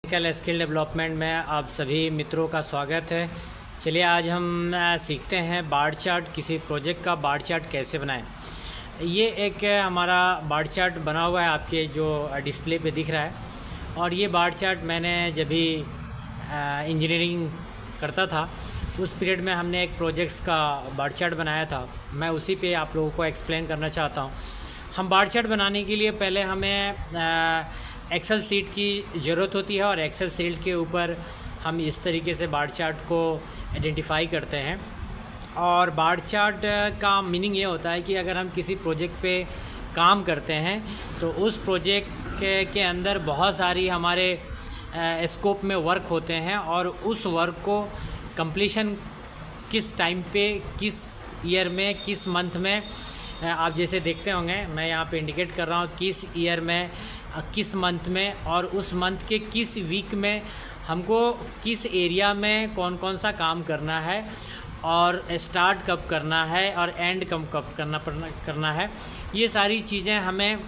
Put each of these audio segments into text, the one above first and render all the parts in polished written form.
Technical skill development में आप सभी मित्रों का स्वागत है। चलिए आज हम सीखते हैं बार चार्ट, किसी प्रोजेक्ट का बार चार्ट कैसे बनाएं। ये एक हमारा बार चार्ट बना हुआ है, आपके जो डिस्प्ले पे दिख रहा है। और ये बार चार्ट मैंने जब भी इंजीनियरिंग करता था उस पीरियड में हमने एक प्रोजेक्ट्स का बार चार्ट बनाया था। मैं उसी पे आप लोगों को एक्सप्लेन करना चाहता हूँ। हम बार चार्ट बनाने के लिए पहले हमें एक्सेल सीट की ज़रूरत होती है और एक्सेल सीट के ऊपर हम इस तरीके से बार चार्ट को आइडेंटिफाई करते हैं। और बार चार्ट का मीनिंग ये होता है कि अगर हम किसी प्रोजेक्ट पे काम करते हैं तो उस प्रोजेक्ट के अंदर बहुत सारी हमारे स्कोप में वर्क होते हैं और उस वर्क को कंप्लीशन किस टाइम पे, किस ईयर में, किस मंथ में, आप जैसे देखते होंगे मैं यहाँ पे इंडिकेट कर रहा हूँ किस ईयर में, किस मंथ में और उस मंथ के किस वीक में हमको किस एरिया में कौन कौन सा काम करना है और स्टार्ट कब करना है और एंड कब करना है। ये सारी चीज़ें हमें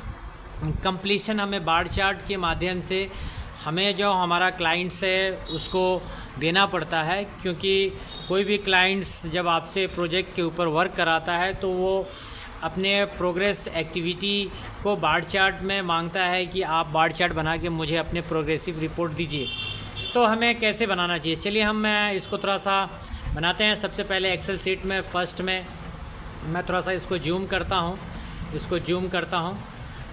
कंप्लीशन हमें बार चार्ट के माध्यम से हमें जो हमारा क्लाइंट्स है उसको देना पड़ता है, क्योंकि कोई भी क्लाइंट्स जब आपसे प्रोजेक्ट के ऊपर वर्क कराता है तो वो अपने प्रोग्रेस एक्टिविटी को बार चार्ट में मांगता है कि आप बार चार्ट बना के मुझे अपने प्रोग्रेसिव रिपोर्ट दीजिए। तो हमें कैसे बनाना चाहिए, चलिए हम इसको थोड़ा सा बनाते हैं। सबसे पहले एक्सेल शीट में फर्स्ट में मैं थोड़ा सा इसको जूम करता हूँ।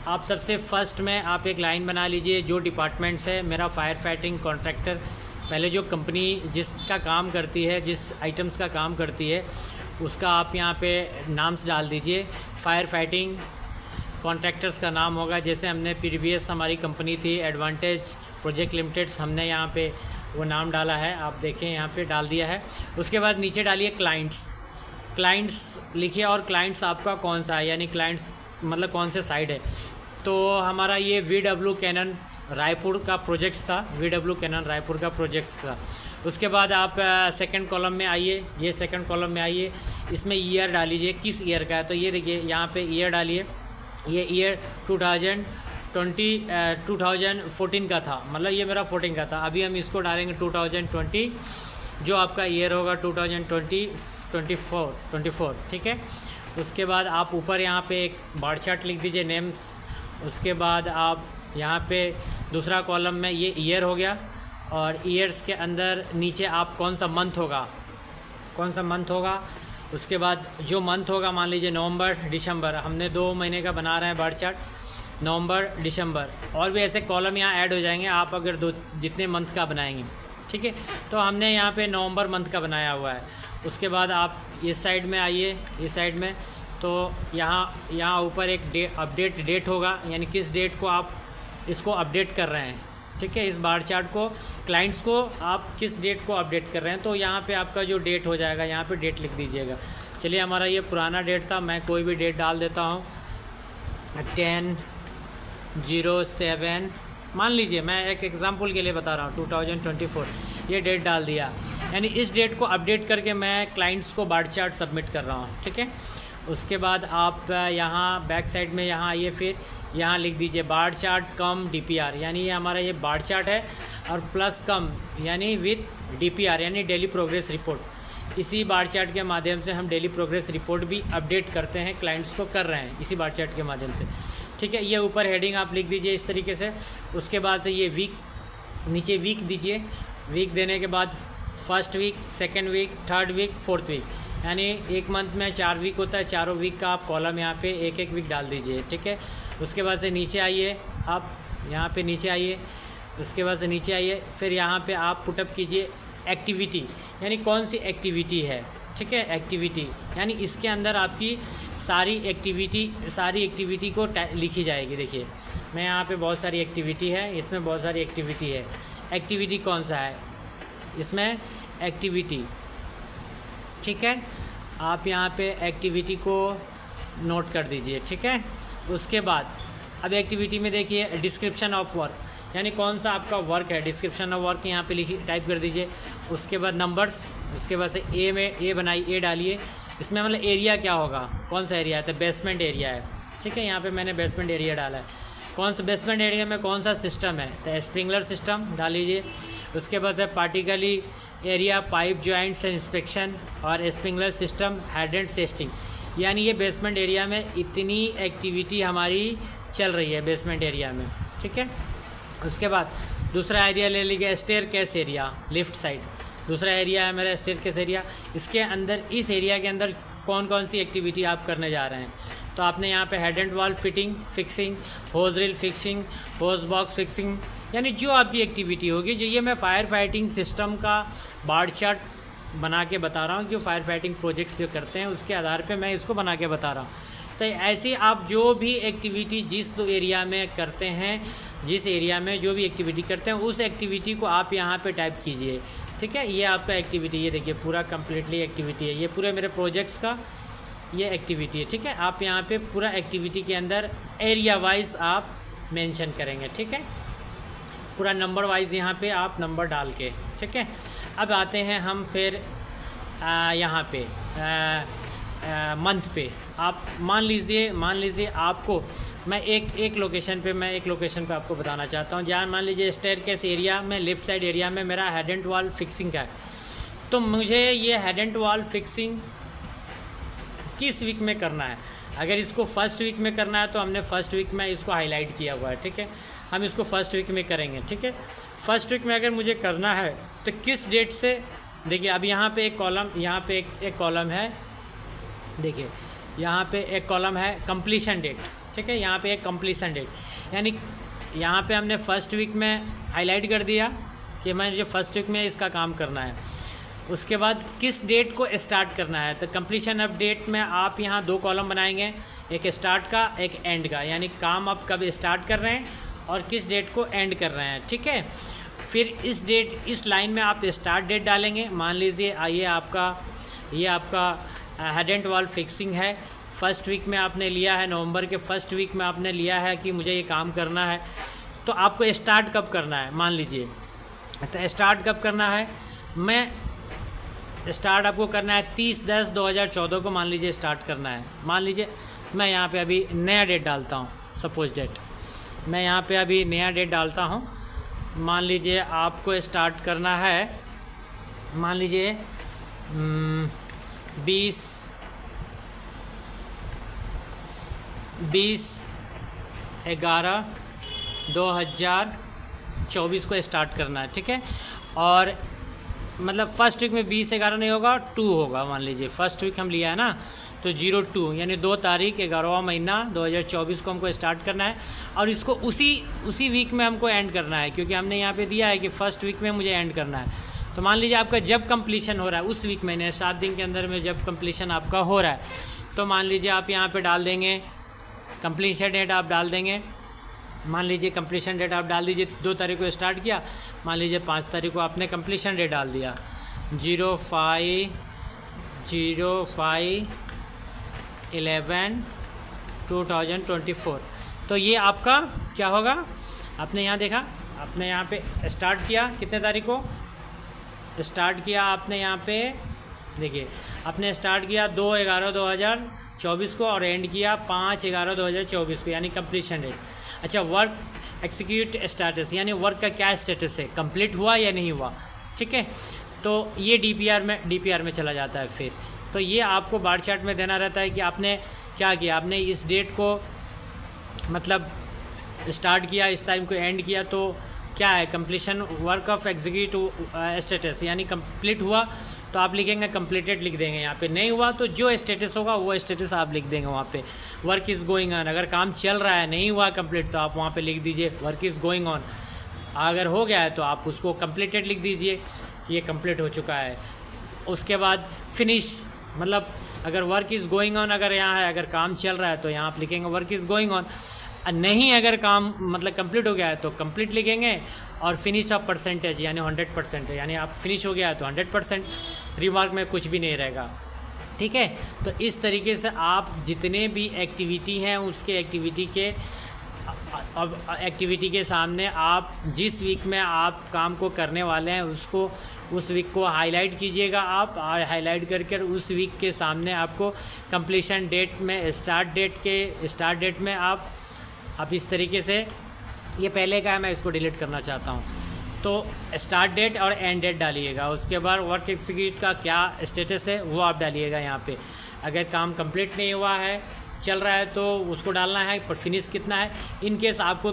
आप सबसे फर्स्ट में आप एक लाइन बना लीजिए। जो डिपार्टमेंट्स है, मेरा फायर फाइटिंग कॉन्ट्रैक्टर, पहले जो कंपनी जिसका काम करती है, जिस आइटम्स का काम करती है उसका आप यहाँ पे नाम्स डाल दीजिए। फायर फाइटिंग कॉन्ट्रैक्टर्स का नाम होगा, जैसे हमने प्रीवियस हमारी कंपनी थी एडवांटेज प्रोजेक्ट लिमिटेड्स, हमने यहाँ पे वो नाम डाला है, आप देखें यहाँ पे डाल दिया है। उसके बाद नीचे डालिए क्लाइंट्स लिखिए और क्लाइंट्स आपका कौन सा है, यानी क्लाइंट्स मतलब कौन से साइड है। तो हमारा ये VW कैनन रायपुर का प्रोजेक्ट्स था। उसके बाद आप सेकंड कॉलम में आइए, ये सेकंड कॉलम में आइए, इसमें ईयर डालीजिए किस ईयर का है। तो ये देखिए यहाँ पे ईयर डालिए, ये ईयर 2014 का था, मतलब ये मेरा 14 का था। अभी हम इसको डालेंगे 2020, जो आपका ईयर होगा 2024, ठीक है। उसके बाद आप ऊपर यहाँ पे एक बार चार्ट लिख दीजिए नेम्स। उसके बाद आप यहाँ पे दूसरा कॉलम में ये ईयर हो गया और ईयर्स के अंदर नीचे आप कौन सा मंथ होगा। उसके बाद जो मंथ होगा, मान लीजिए नवंबर दिसंबर, हमने 2 महीने का बना रहे हैं बार चार्ट, नवंबर दिसंबर, और भी ऐसे कॉलम यहाँ ऐड हो जाएंगे आप अगर जितने मंथ का बनाएंगे, ठीक है। तो हमने यहाँ पे नवंबर मंथ का बनाया हुआ है। उसके बाद आप इस साइड में आइए, इस साइड में तो यहाँ ऊपर एक अपडेट डेट होगा, यानी किस डेट को आप इसको अपडेट कर रहे हैं, ठीक है। इस बार चार्ट को क्लाइंट्स को आप किस डेट को अपडेट कर रहे हैं, तो यहाँ पे आपका जो डेट हो जाएगा यहाँ पे डेट लिख दीजिएगा। चलिए हमारा ये पुराना डेट था, मैं कोई भी डेट डाल देता हूँ, 10/07, मान लीजिए, मैं एक एग्जांपल के लिए बता रहा हूँ, 2024 ये डेट डाल दिया। यानी इस डेट को अपडेट करके मैं क्लाइंट्स को बार चार्ट सबमिट कर रहा हूँ, ठीक है। उसके बाद आप यहाँ बैक साइड में यहाँ आइए, फिर यहाँ लिख दीजिए बार चार्ट कम DPR, यानी ये हमारा ये बार चार्ट है और प्लस कम यानी विथ DPR यानी डेली प्रोग्रेस रिपोर्ट। इसी बार चार्ट के माध्यम से हम डेली प्रोग्रेस रिपोर्ट भी अपडेट करते हैं, क्लाइंट्स को कर रहे हैं इसी बार चार्ट के माध्यम से, ठीक है। ये ऊपर हेडिंग आप लिख दीजिए इस तरीके से। उसके बाद से ये वीक, नीचे वीक दीजिए। वीक देने के बाद first week, second week, third week, fourth week, यानी एक मंथ में 4 वीक होता है, चारों वीक का आप कॉलम यहाँ पे एक एक वीक डाल दीजिए, ठीक है। उसके बाद से नीचे आइए, आप यहाँ पे नीचे आइए, उसके बाद से नीचे आइए, फिर यहाँ पे आप पुटअप कीजिए एक्टिविटी, यानी कौन सी एक्टिविटी है, ठीक है। एक्टिविटी यानी इसके अंदर आपकी सारी एक्टिविटी को लिखी जाएगी। देखिए मैं यहाँ पे बहुत सारी एक्टिविटी है, इसमें बहुत सारी एक्टिविटी है। एक्टिविटी कौन सा है इसमें, एक्टिविटी, ठीक है। आप यहाँ पे एक्टिविटी को नोट कर दीजिए, ठीक है। उसके बाद अब एक्टिविटी में देखिए डिस्क्रिप्शन ऑफ वर्क, यानी कौन सा आपका वर्क है, डिस्क्रिप्शन ऑफ वर्क यहाँ पे लिखिए, टाइप कर दीजिए। उसके बाद नंबर्स, उसके बाद से ए बनाइए, ए डालिए। इसमें मतलब एरिया क्या होगा, कौन सा एरिया है, तो बेसमेंट एरिया है, ठीक है। यहाँ पे मैंने बेसमेंट एरिया डाला है। कौन सा बेसमेंट एरिया में कौन सा सिस्टम है, तो स्प्रिंकलर सिस्टम डाल लीजिए। उसके बाद है particularly area, pipe joints and inspection और स्प्रिंकलर सिस्टम हेड टेस्टिंग। यानी ये बेसमेंट एरिया में इतनी एक्टिविटी हमारी चल रही है बेसमेंट एरिया में, ठीक है। उसके बाद दूसरा एरिया ले लीजिए staircase area, lift side. दूसरा एरिया है मेरा स्टेयर केस एरिया। इसके अंदर, इस एरिया के अंदर कौन कौन सी एक्टिविटी आप करने जा रहे हैं, तो आपने यहाँ पे head end wall fitting fixing, hose reel fixing, hose box fixing, यानी जो आपकी एक्टिविटी होगी, जो ये मैं फायर फाइटिंग सिस्टम का बार चार्ट बना के बता रहा हूँ, जो फायर फाइटिंग प्रोजेक्ट्स जो करते हैं उसके आधार पे मैं इसको बना के बता रहा हूँ। तो ऐसी आप जो भी एक्टिविटी जिस एरिया में करते हैं, जिस एरिया में जो भी एक्टिविटी करते हैं, उस एक्टिविटी को आप यहाँ पे टाइप कीजिए, ठीक है। ये आपका एक्टिविटी, ये देखिए पूरा कम्प्लीटली एक्टिविटी है, ये पूरे मेरे प्रोजेक्ट्स का ये एक्टिविटी है, ठीक है। आप यहाँ पे पूरा एक्टिविटी के अंदर एरिया वाइज आप मेंशन करेंगे, ठीक है। पूरा नंबर वाइज यहाँ पे आप नंबर डाल के, ठीक है। अब आते हैं हम फिर यहाँ पे मंथ पे। आप मान लीजिए आपको मैं एक लोकेशन पे आपको बताना चाहता हूँ, जहाँ मान लीजिए स्टेयर केस एरिया में, लेफ़्ट साइड एरिया में मेरा हेड एंड वॉल फिक्सिंग का है। तो मुझे ये हेड एंड वॉल फिक्सिंग किस वीक में करना है। अगर इसको फर्स्ट वीक में करना है तो हमने फर्स्ट वीक में इसको हाईलाइट किया हुआ है, ठीक है। हम इसको फर्स्ट वीक में करेंगे, ठीक है। फर्स्ट वीक में अगर मुझे करना है तो किस डेट से, देखिए अब यहाँ पे एक कॉलम, यहाँ पे एक कॉलम है, देखिए यहाँ पे एक कॉलम है कंप्लीशन डेट, ठीक है। यहाँ पे एक कंप्लीशन डेट, यानी यहाँ पे हमने फर्स्ट वीक में हाईलाइट कर दिया कि मैं जो फर्स्ट वीक में इसका काम करना है। उसके बाद किस डेट को स्टार्ट करना है, तो कंप्लीशन ऑफ डेट में आप यहाँ 2 कॉलम बनाएंगे, एक स्टार्ट का एक एंड का, यानी काम आप कब स्टार्ट कर रहे हैं और किस डेट को एंड कर रहे हैं, ठीक है। फिर इस लाइन में आप स्टार्ट डेट डालेंगे। मान लीजिए ये आपका हेड एंड वॉल फिक्सिंग है, फर्स्ट वीक में आपने लिया है, नवंबर के फर्स्ट वीक में आपने लिया है कि मुझे ये काम करना है। तो आपको स्टार्ट कब करना है, मान लीजिए, तो स्टार्ट कब करना है, मैं स्टार्ट आपको करना है 30/10/2014 को मान लीजिए स्टार्ट करना है। मान लीजिए मैं यहाँ पे अभी नया डेट डालता हूँ, सपोज डेट मैं यहाँ पे अभी नया डेट डालता हूँ। मान लीजिए आपको स्टार्ट करना है, मान लीजिए 20/11/2024 को स्टार्ट करना है, ठीक है। और मतलब फर्स्ट वीक में 20/11 नहीं होगा, 2 होगा। मान लीजिए फर्स्ट वीक हम लिया है ना, तो 02 यानी 2 तारीख 11वां महीना 2024 को हमको स्टार्ट करना है, और इसको उसी वीक में हमको एंड करना है, क्योंकि हमने यहाँ पे दिया है कि फर्स्ट वीक में मुझे एंड करना है। तो मान लीजिए आपका जब कंप्लीशन हो रहा है उस वीक में, 7 दिन के अंदर में जब कंप्लीशन आपका हो रहा है, तो मान लीजिए आप यहाँ पे डाल देंगे कंप्लीशन डेट, आप डाल देंगे, मान लीजिए कंप्लीशन डेट आप डाल दीजिए। 2 तारीख को स्टार्ट किया, मान लीजिए 5 तारीख को आपने कंप्लीशन डेट डाल दिया 05/11/2024। तो ये आपका क्या होगा, आपने यहाँ देखा, आपने यहाँ पे स्टार्ट किया, कितने तारीख को स्टार्ट किया आपने, यहाँ पे देखिए आपने स्टार्ट किया 2/11/2024 को और एंड किया 5/11/2024 को, यानी कंप्लीशन डेट। अच्छा, वर्क एक्सिक्यूट स्टेटस, यानी वर्क का क्या स्टेटस है, कंप्लीट हुआ या नहीं हुआ, ठीक है। तो ये डीपीआर में चला जाता है। फिर तो ये आपको बार चार्ट में देना रहता है कि आपने क्या किया, आपने इस डेट को मतलब स्टार्ट किया, इस टाइम को एंड किया, तो क्या है completion work of execute status, यानी कंप्लीट हुआ तो आप लिखेंगे कंप्लीटेड लिख देंगे। यहाँ पे नहीं हुआ तो जो स्टेटस होगा वो स्टेटस आप लिख देंगे वहाँ पे। वर्क इज़ गोइंग ऑन, अगर काम चल रहा है, नहीं हुआ कंप्लीट, तो आप वहाँ पे लिख दीजिए वर्क इज़ गोइंग ऑन। अगर हो गया है तो आप उसको कंप्लीटेड लिख दीजिए कि ये कंप्लीट हो चुका है। उसके बाद फिनिश, मतलब अगर वर्क इज़ गोइंग ऑन अगर यहाँ है, अगर काम चल रहा है तो यहाँ आप लिखेंगे वर्क इज़ गोइंग ऑन। नहीं, अगर काम मतलब कंप्लीट हो गया है तो कंप्लीट लिखेंगे, और फिनिश ऑफ परसेंटेज यानी 100% है, यानी आप फिनिश हो गया है तो 100%, रिमार्क में कुछ भी नहीं रहेगा, ठीक है। तो इस तरीके से आप जितने भी एक्टिविटी हैं उसके एक्टिविटी के सामने आप जिस वीक में आप काम को करने वाले हैं उसको उस वीक को हाईलाइट कीजिएगा आप, और हाईलाइट करके उस वीक के सामने आपको कंप्लीशन डेट में स्टार्ट डेट में आप आप इस तरीके से, ये पहले का है, मैं इसको डिलीट करना चाहता हूँ। तो स्टार्ट डेट और एंड डेट डालिएगा। उसके बाद वर्क एग्जीक्यूट का क्या स्टेटस है वो आप डालिएगा यहाँ पे। अगर काम कंप्लीट नहीं हुआ है, चल रहा है, तो उसको डालना है, पर फिनिश कितना है। इन केस आपको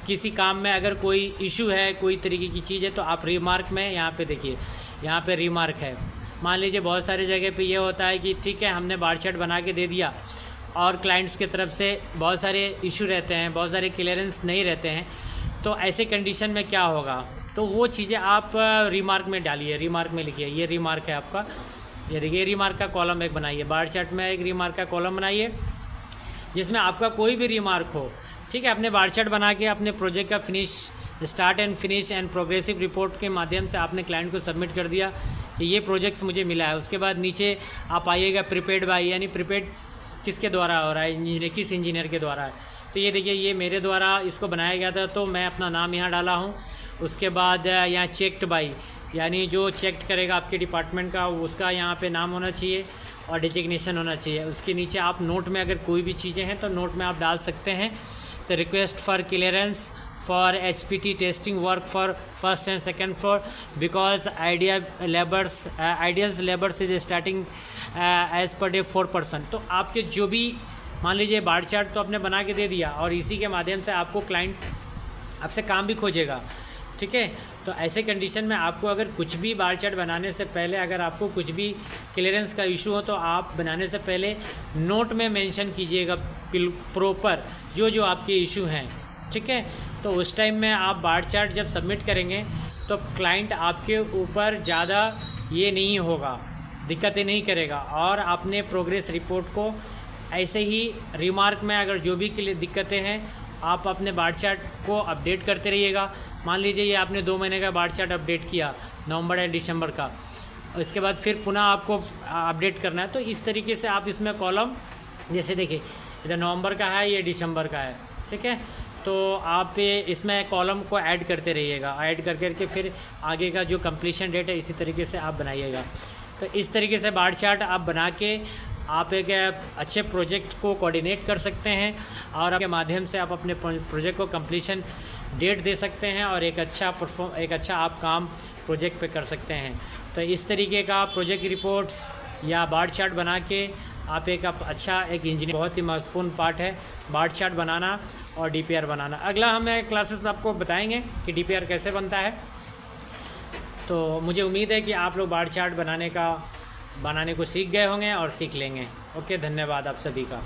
किसी काम में अगर कोई इशू है, कोई तरीके की चीज़ है, तो आप रिमार्क में यहाँ पे देखिए, यहाँ पे रिमार्क है। मान लीजिए बहुत सारी जगह पे ये होता है कि ठीक है हमने बार चार्ट बना के दे दिया और क्लाइंट्स की तरफ से बहुत सारे इशू रहते हैं, बहुत सारे क्लियरेंस नहीं रहते हैं, तो ऐसे कंडीशन में क्या होगा, तो वो चीज़ें आप रिमार्क में डालिए, रिमार्क में लिखिए। ये रिमार्क है आपका, ये देखिए रिमार्क का कॉलम एक बनाइए, बार चार्ट में एक रिमार्क का कॉलम बनाइए जिसमें आपका कोई भी रिमार्क हो। ठीक है, अपने बार चार्ट बना के अपने प्रोजेक्ट का start and finish and progressive report के माध्यम से आपने क्लाइंट को सबमिट कर दिया कि ये प्रोजेक्ट्स मुझे मिला है। उसके बाद नीचे आप आइएगा प्रीपेड बाय, यानी प्रीपेड किसके द्वारा हो रहा है, इंजीनियर, किस इंजीनियर के द्वारा है। तो ये देखिए ये मेरे द्वारा इसको बनाया गया था, तो मैं अपना नाम यहाँ डाला हूँ। उसके बाद यहाँ चेक्ड बाय, यानी जो चेक करेगा आपके डिपार्टमेंट का उसका यहाँ पे नाम होना चाहिए और डिजिग्नेशन होना चाहिए। उसके नीचे आप नोट में अगर कोई भी चीज़ें हैं तो नोट में आप डाल सकते हैं। तो request for clearance for HPT testing work for first and second floor because ideals labours is starting as per day 4%। तो आपके जो भी, मान लीजिए बार चार्ट तो आपने बना के दे दिया और इसी के माध्यम से आपको क्लाइंट आपसे काम भी खोजेगा। ठीक है, तो ऐसे कंडीशन में आपको अगर कुछ भी बार चार्ट बनाने से पहले अगर आपको कुछ भी क्लियरेंस का इशू हो तो आप बनाने से पहले नोट में मेंशन कीजिएगा प्रॉपर जो आपके इशू हैं। ठीक है, तो उस टाइम में आप बार चार्ट जब सबमिट करेंगे तो क्लाइंट आपके ऊपर ज़्यादा ये नहीं होगा, दिक्कतें नहीं करेगा। और अपने प्रोग्रेस रिपोर्ट को ऐसे ही रिमार्क में अगर जो भी दिक्कतें हैं आप अपने बार चार्ट को अपडेट करते रहिएगा। मान लीजिए ये आपने 2 महीने का बार चार्ट अपडेट किया, नवंबर या दिसंबर का, इसके बाद फिर पुनः आपको अपडेट करना है। तो इस तरीके से आप इसमें कॉलम, जैसे देखिए इधर नवंबर का है, ये दिसंबर का है। ठीक है, तो आप इसमें कॉलम को ऐड करते रहिएगा, ऐड करके फिर आगे का जो कंप्लीशन डेट है इसी तरीके से आप बनाइएगा। तो इस तरीके से बार चार्ट आप बना के आप एक अच्छे प्रोजेक्ट को कोऑर्डिनेट कर सकते हैं और आपके माध्यम से आप अपने प्रोजेक्ट को कंप्लीशन डेट दे सकते हैं और एक अच्छा आप काम प्रोजेक्ट पे कर सकते हैं। तो इस तरीके का प्रोजेक्ट रिपोर्ट्स या बार चार्ट बना के आप एक इंजीनियर, बहुत ही महत्वपूर्ण पार्ट है बार चार्ट बनाना और DPR बनाना। अगला हमें क्लासेस आपको बताएंगे कि DPR कैसे बनता है। तो मुझे उम्मीद है कि आप लोग बार चार्ट बनाने को सीख गए होंगे और सीख लेंगे। ओके, धन्यवाद आप सभी का।